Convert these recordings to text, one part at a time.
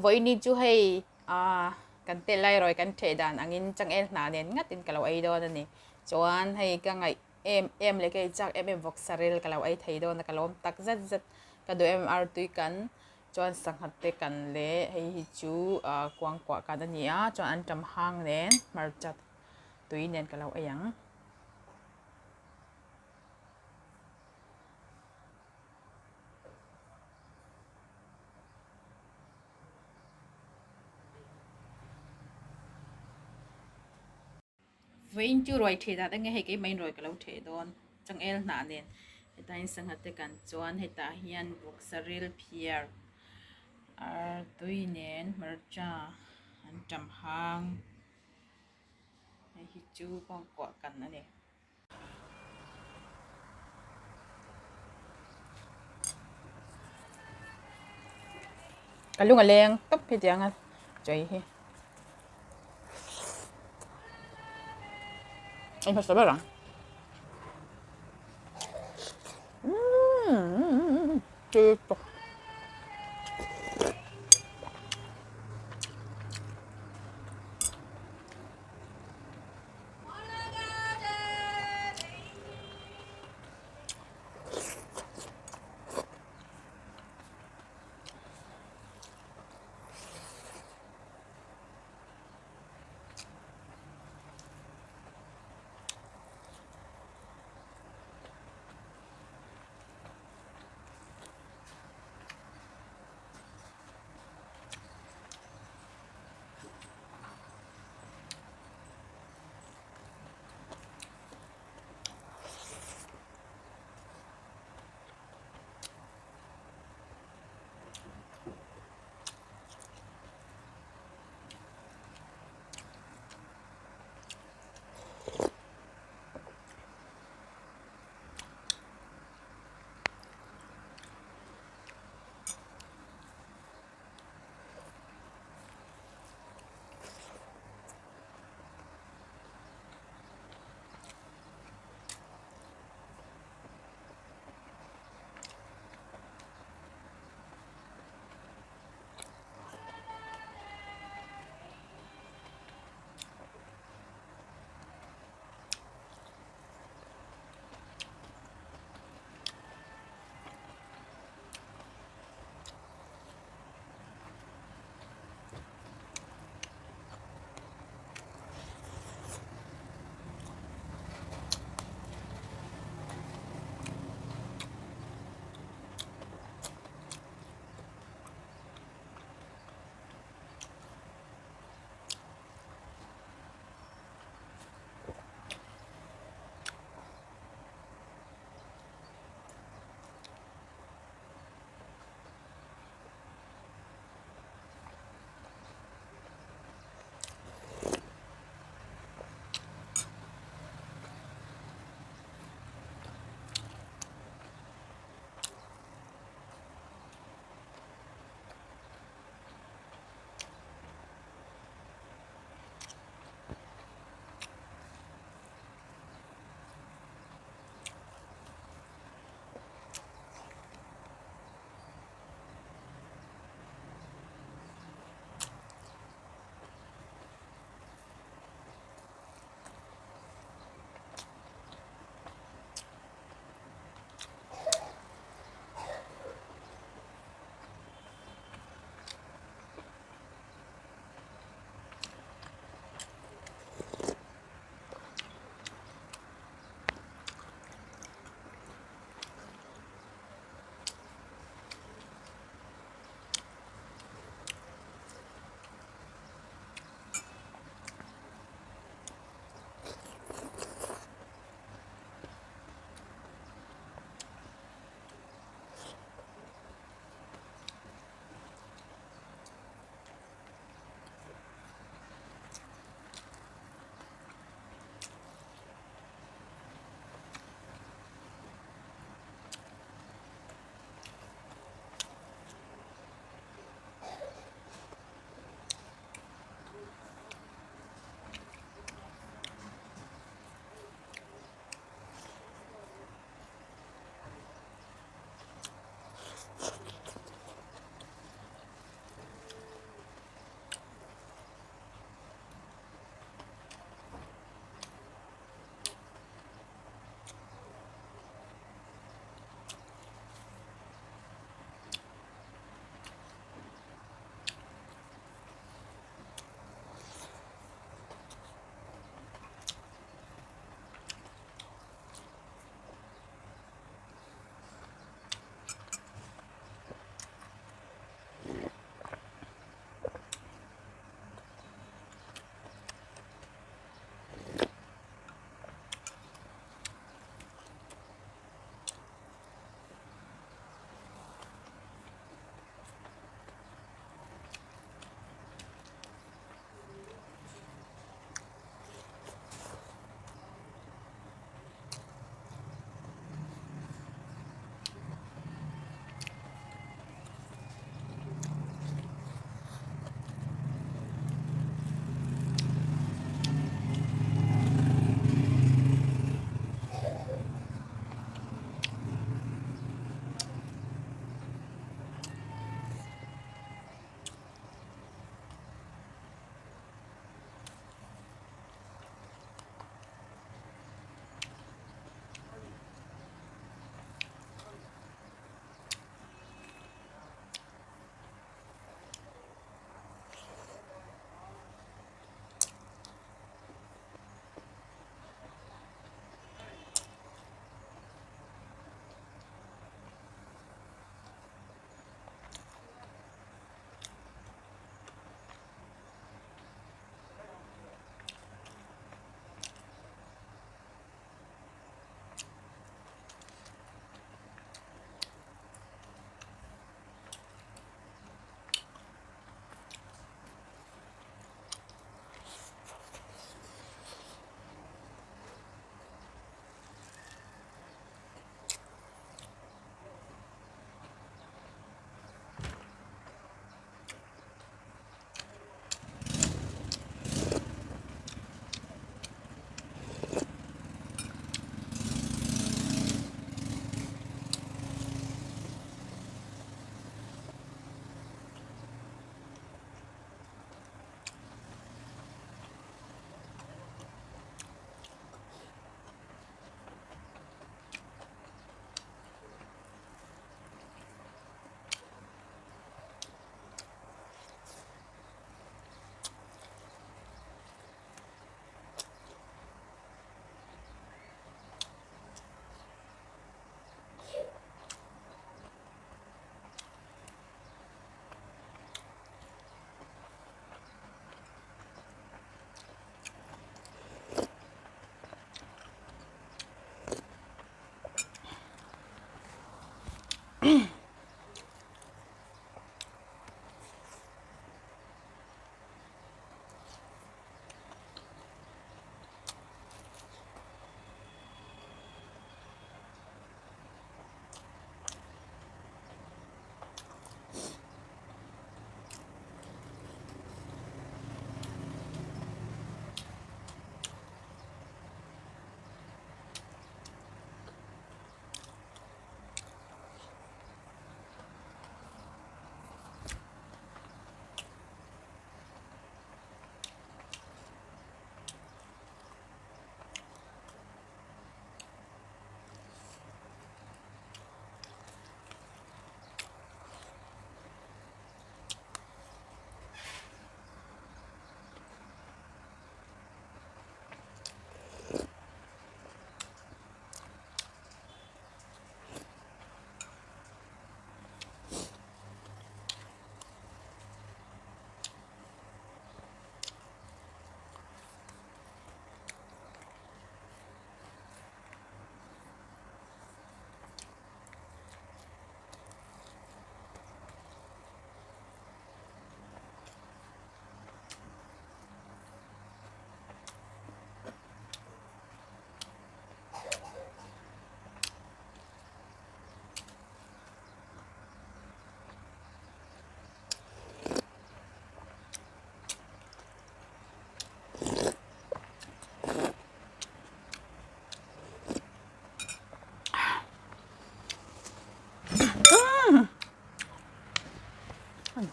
voi ni chu hei kan te lai roi kan the dan angin chang el na nen ngatin kalau ai do ni chuan hei ka ngai em le ke chak em voxarel kalau ai thei do na kalom tak zat zat ka do mr tui kan chuan sanghat te kan le hei hi chu kwang kwa ka da ni a chuan an tam hang nen mar chat tui nen kalau ayang vein chu roi the da nghe hei cái main roi kalau the don chang el na nen hetain sanghat te kan chuan heta hian voxarel phiar ar tui nen marcha an tam hang hi chu kwang kwa kan na ne kalung aleng top hi tiang a choi hi anh phải sao bạn chưa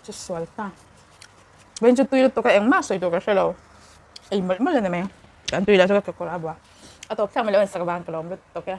จะสวยตาเป็นจุดตุยตัวก็เองมาสวยตัวก็ใช่เราไอ้หมดเลยนะแม่กันตุยแล้วจะก็กระบะเอาตัวแท่งมาเลยสักบานก็ลองดูตัวแก